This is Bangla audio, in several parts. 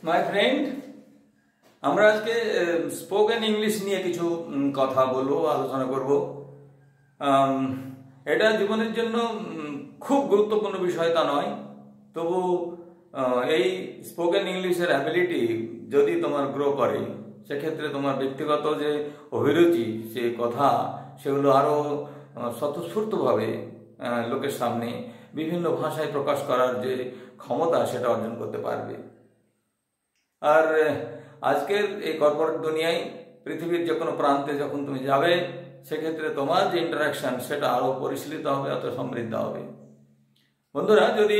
মাই ফ্রেন্ড, আমরা আজকে স্পোকেন ইংলিশ নিয়ে কিছু কথা বলবো, আলোচনা করব। এটা জীবনের জন্য খুব গুরুত্বপূর্ণ বিষয় তা নয়, তবু এই স্পোকেন ইংলিশের অ্যাবিলিটি যদি তোমার গ্রো করে, সেক্ষেত্রে তোমার ব্যক্তিগত যে অভিরুচি, যে কথা, সেগুলো আরও স্বতঃস্ফূর্তভাবে লোকের সামনে বিভিন্ন ভাষায় প্রকাশ করার যে ক্ষমতা, সেটা অর্জন করতে পারবে। আর আজকের এই কর্পোরেট দুনিয়ায় পৃথিবীর যে কোনো প্রান্তে যখন তুমি যাবে, সেক্ষেত্রে তোমার যে ইন্টারাকশন সেটা আরও পরিশীলিত হবে, অত সমৃদ্ধ হবে। বন্ধুরা, যদি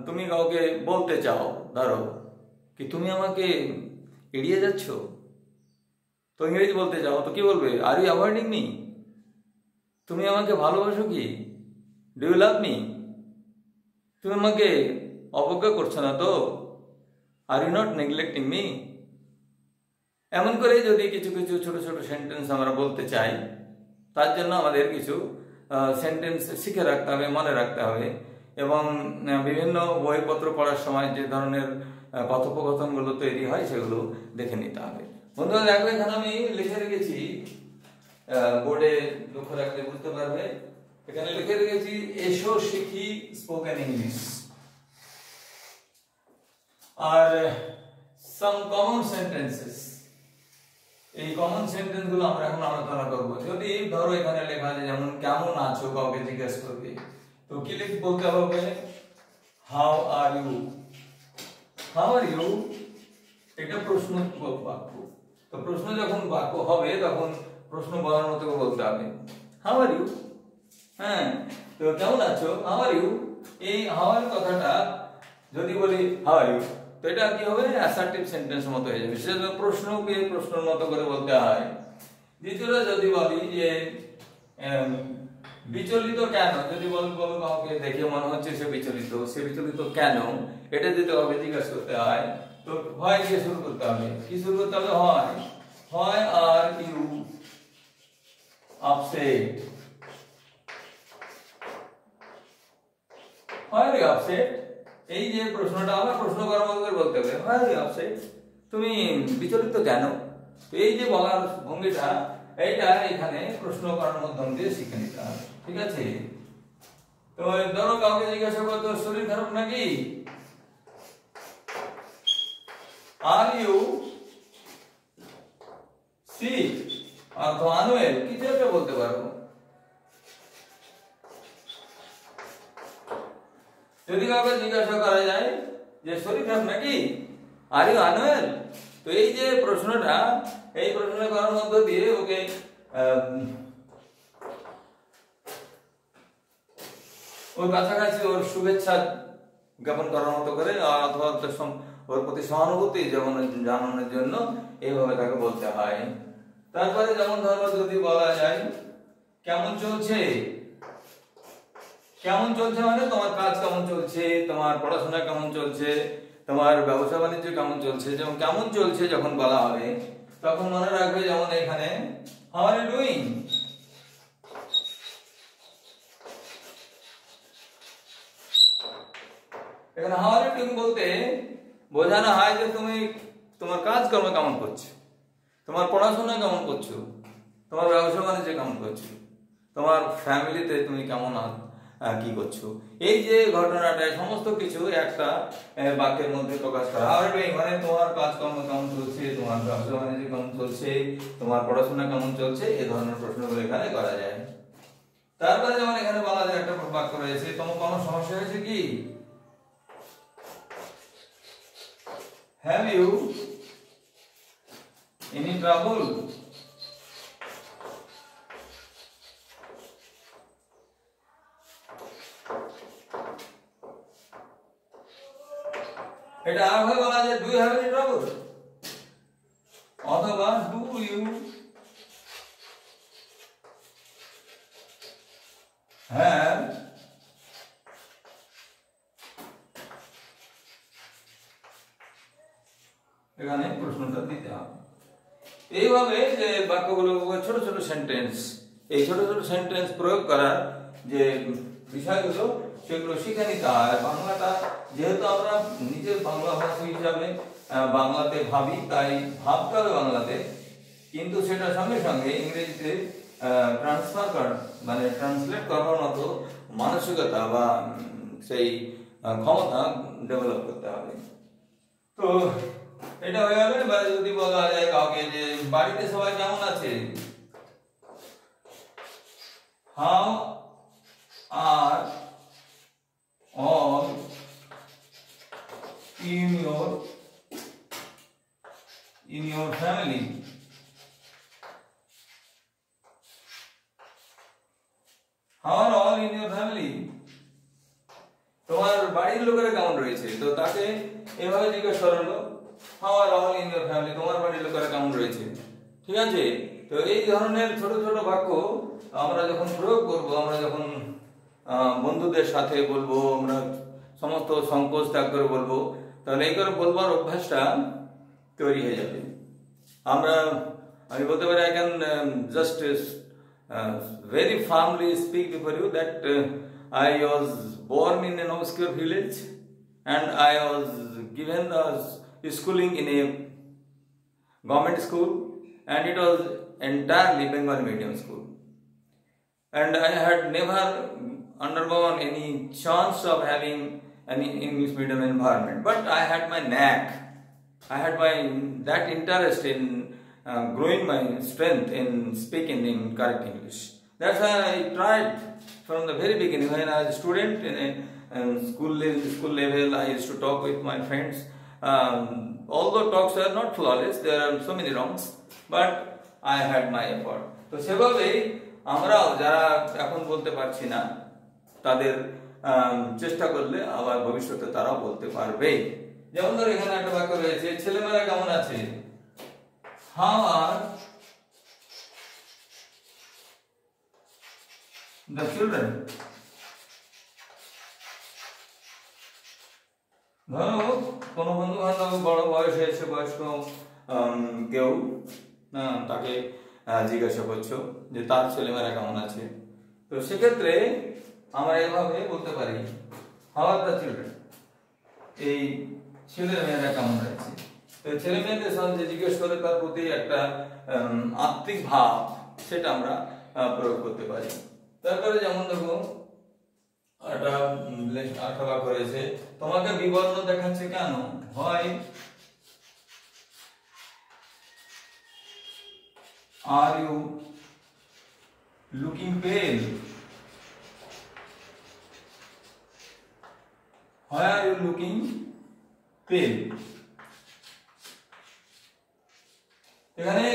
তুমি কাউকে বলতে চাও, ধরো কি তুমি আমাকে এড়িয়ে যাচ্ছ, তো ইংরেজি বলতে চাও, তো কি বলবে? Are you avoiding me? তুমি আমাকে ভালোবাসো কি? Do you love me? তুমি আমাকে অবজ্ঞা করছো না তো? Are you not neglecting me? এমন করে যদি কিছু কিছু ছোট ছোট সেন্টেন্স আমরা বলতে চাই, তার জন্য আমাদের কিছু সেন্টেন্স শিখে রাখতে হবে, মনে রাখতে হবে, এবং বিভিন্ন বইপত্র পড়ার সময় যে ধরনের কথোপকথনগুলো তৈরি হয় সেগুলো দেখে নিতে হবে। বন্ধুরা দেখো, এখানে আমি লিখে রেখেছি, বোর্ডে লক্ষ্য রাখলে বুঝতে পারবে। এখানে লিখে রেখেছি, এসো শিখি স্পোকেন ইংলিশ। আর সাম কমন সেন্টেন্সেস, এই কমন সেন্টেন্স গুলো আমরা এখন আলোচনা করব। যদি ধরো এখানে লেখা আছে যেমন কেমন আছো, কাউকে জিজ্ঞেস করবে, তো কি লিখে বলতে হবে? How are you. How are you এটা প্রশ্ন বাক্য। তো প্রশ্ন যখন বাক্য হবে, তখন প্রশ্ন বলার মতো বলতে হবে হাউ আর ইউ। হ্যাঁ, তো কেমন আছো, হাউ আর ইউ। এই হাউ আর কথাটা যদি বলি হাউ আর ইউ, তো এটা কি হবে? অ্যাসার্টিভ সেন্টেন্স মতো হয়ে যাবে। সেজন্য প্রশ্নকে প্রশ্নের মতো করে বলতে হয়। দ্বিতীয়টা যদি বলি যে বিচলিত কেন, যদি বলো কাউকে দেখে মনে হচ্ছে সে বিচলিত কেন, এটা যদি কাউকে জিজ্ঞাসা করতে হয়, তো হয় দিয়ে শুরু করতে হবে। কি শুরু করতে হবে? হয় আর ইউ আপসেট? হয় আর ইউ আপসেট? এই যে প্রশ্নটা আবার প্রশ্ন করার মতো করে বলতে হবে, হয় আর ইউ আপসেট? তুমি বিচলিত কেন? তো এই যে বলার ভঙ্গিটা, এইটা এখানে প্রশ্ন করার মাধ্যম দিয়ে শিখে নিতে হবে। ঠিক আছে? তো ধরো কাউকে জিজ্ঞাসা করো, তোর শরীর খারাপ নাকি? আর ইউ সিক অথবা আনওয়েল, কিছু একটা বলতে পারো। যদি কাউকে জিজ্ঞাসা করা যায় যে শরীর খারাপ নাকি, আর ইউ আনওয়েল, তো এই যে প্রশ্নটা, এই প্রশ্নটা করার মধ্য দিয়ে ওকে ওর কাছাকাছি ওর শুভেচ্ছা জ্ঞাপন করার মতো করে, অথবা ওর প্রতি সহানুভূতি জানানোর জন্য এইভাবে তাকে বলতে হয়। তারপরে যেমন ধরো যদি বলা যায় কেমন চলছে, কেমন চলছে মানে তোমার কাজ কেমন চলছে, তোমার পড়াশোনা কেমন চলছে, তোমার ব্যবসা বাণিজ্য কেমন চলছে। যেমন কেমন চলছে যখন বলা হবে, তখন মনে রাখবে যেমন এখানে হাউ আর ইউ ডুইং। এখানে হাউ আর ইউ ডুইং বলতে বোঝানো হয় যে তুমি তোমার কাজকর্ম কেমন করছো, তোমার পড়াশোনা কেমন করছো, তোমার ব্যবসা বাণিজ্য কেমন করছো, তোমার ফ্যামিলিতে তুমি কেমন কি করছো। এই যে ঘটনাটা, সমস্ত কিছু একটা বাক্যের মধ্যে প্রকাশ করা। হাউ আর ইউ ডুইং মানে তোমার কাজকর্ম কেমন চলছে, তোমার ব্যবসা বাণিজ্য কেমন চলছে, তোমার পড়াশোনা কেমন চলছে, এই ধরনের প্রশ্নগুলো এখানে করা যায়। তারপরে যেমন এখানে বলা যায়, একটা বাক্য রয়েছে, তোমার কোনো সমস্যা হয়েছে কি? Have you any trouble? এটা আরভাবে বলা যায় do you have any trouble, অথবা do you have এখানে প্রশ্নটা দিতে হবে। এইভাবে যে বাক্যগুলো ছোট ছোট সেন্টেন্স, এই ছোট ছোট সেন্টেন্স প্রয়োগ করার যে বিষয়গুলো, সেগুলো শিখে নিতে হয়। বাংলাটা যেহেতু আমরা নিজের বাংলাভাষী হিসাবে বাংলাতে ভাবি, তাই ভাবতে হবে বাংলাতে, কিন্তু সেটা সঙ্গে সঙ্গে ইংরেজিতে ট্রান্সফার করা মানে ট্রান্সলেট করার মতো মানসিকতা বা সেই ক্ষমতা ডেভেলপ করতে হবে। তো এটা হয়ে গেল। এবার যদি বলা যায় কাউকে যে বাড়িতে সবাই কেমন আছে, how are all in your family, how are all in your family, তোমার বাড়ির লোকেরা কেমন রয়েছে। তো তাকে এভাবে জিজ্ঞেস করা হলো, how are all in your family, তোমার বাড়ির লোকেরা কেমন রয়েছে। ঠিক আছে। তো এই ধরনের ছোট ছোট বাক্য আমরা যখন প্রয়োগ করব, আমরা যখন বন্ধুদের সাথে বলবো, আমরা সমস্ত সংকোচ ত্যাগ করে বলবো, তাহলে এই করে বলবার অভ্যাসটা তৈরি হয়ে যাবে। আমি বলতে পারি, I can just very firmly speak before you that I was born in an obscure village and I was given schooling in a government school, and it was entirely Bengali medium school, and I had never undergone any chance of having an English medium environment, but I had my knack, I had that interest in growing my strength in speaking in correct English. That's why I tried from the very beginning. When I was a student in a school level, I used to talk with my friends. Although talks are not flawless, there are so many wrongs, but I had my effort. তো সেভাবে আমরাও যারা এখন বলতে পারছি না, তাদের চেষ্টা করলে আবার ভবিষ্যতে তারাও বলতে পারবে। যেমন ধর এখানে একটা বাক্য রয়েছে, ছেলেমেয়েরা কেমন আছে, how are the children। ধরো কোনো বন্ধু বান্ধব বড় বয়স হয়েছে, বয়স্ক কেউ, তাকে জিজ্ঞাসা করছো যে তার ছেলেমেয়েরা কেমন আছে। তো সেক্ষেত্রে আমরা এভাবে বলতে পারি, how are the children, এই ছেলে মেয়েরা কেমন আছে। তো ছেলে মেয়েদের সাথে জিজ্ঞেস করে তার প্রতি একটা আত্মিক ভাব, সেটা আমরা প্রয়োগ করতে পারি। তারপরে যেমন দেখো একটা বাক্য রয়েছে, তোমাকে বিবর্ণ দেখাচ্ছে কেন, হয় are you looking pale, why are you looking pale। এখানে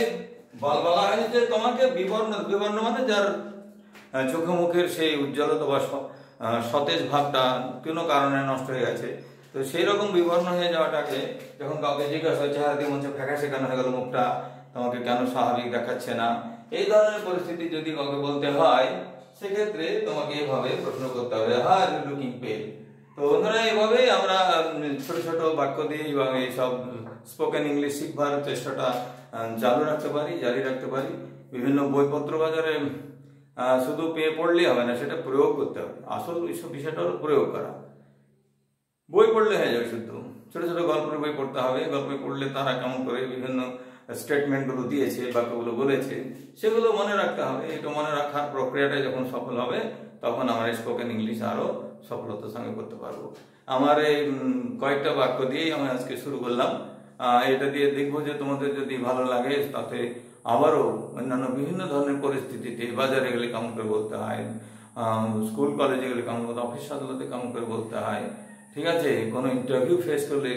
বলা হয়েছে তোমাকে বিবর্ণ মানে যার চোখে মুখের সেই উজ্জ্বলতা বা সতেজ ভাবটা কোনো কারণে নষ্ট হয়ে গেছে, তো সেই রকম বিবর্ণ হয়ে যাওয়াটাকে যখন কাউকে জিজ্ঞাসা হয়, চেহারা দিয়ে মনে হচ্ছে ফ্যাকাশে কেন হয়ে গেল মুখটা, তোমাকে কেন স্বাভাবিক দেখাচ্ছে না, এই ধরনের পরিস্থিতি যদি কাউকে বলতে হয়, সেক্ষেত্রে তোমাকে এভাবে প্রশ্ন করতে হবে, হাউ আর ইউ লুকিং পেল। তো বন্ধুরা, এইভাবেই আমরা ছোট ছোট বাক্য দিয়ে এইভাবে এইসব স্পোকেন ইংলিশ শিখবার চেষ্টাটা জারি রাখতে পারি। বিভিন্ন বইপত্র বাজারে শুধু পেয়ে পড়লেই হবে না, সেটা প্রয়োগ করতে হবে। আসল বিষয়টা হলো প্রয়োগ করা। বই পড়লে হয়ে যাবে, শুধু ছোট ছোট গল্পের বই পড়তে হবে। গল্প পড়লে তারা কেমন করে বিভিন্ন স্টেটমেন্টগুলো দিয়েছে, বাক্যগুলো বলেছে, সেগুলো মনে রাখতে হবে। এটা মনে রাখার প্রক্রিয়াটা যখন সফল হবে, তখন আমার স্পোকেন ইংলিশ আরো সফলতার সঙ্গে করতে পারবো। আমার এই কয়েকটা বাক্য দিয়েই আমি আজকে শুরু করলাম। এটা দিয়ে দেখবো যে তোমাদের যদি ভালো লাগে, তাতে আবারও অন্যান্য বিভিন্ন ধরনের পরিস্থিতিতে, বাজারে গেলে কেমন করে বলতে হয়, স্কুল কলেজে গেলে কেমন করে, অফিস আদালতে কেমন করে বলতে হয়, ঠিক আছে, কোনো ইন্টারভিউ ফেস করলে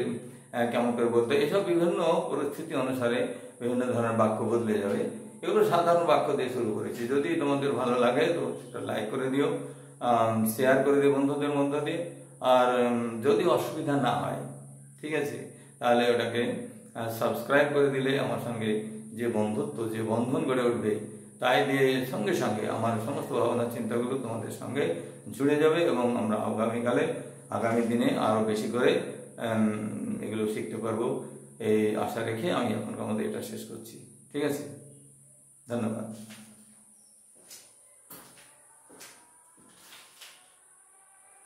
কেমন করে বলতে হয়, এসব বিভিন্ন পরিস্থিতি অনুসারে বিভিন্ন ধরনের বাক্য বদলে যাবে। এগুলো সাধারণ বাক্য দিয়ে শুরু করেছি। যদি তোমাদের ভালো লাগে তো সেটা লাইক করে দিও, শেয়ার করে দিও বন্ধুদের মধ্য দিয়ে। আর যদি অসুবিধা না হয়, ঠিক আছে, তাহলে ওটাকে সাবস্ক্রাইব করে দিলে আমার সঙ্গে যে বন্ধুত্ব, যে বন্ধন গড়ে উঠবে, তাই দিয়ে সঙ্গে সঙ্গে আমার সমস্ত ভাবনা চিন্তাগুলো তোমাদের সঙ্গে জুড়ে যাবে, এবং আমরা আগামী দিনে আরো বেশি করে এগুলো শিখতে পারবো, এই আশা রেখে আমি এখন আমাদের এটা শেষ করছি। ঠিক আছে, ধন্যবাদ।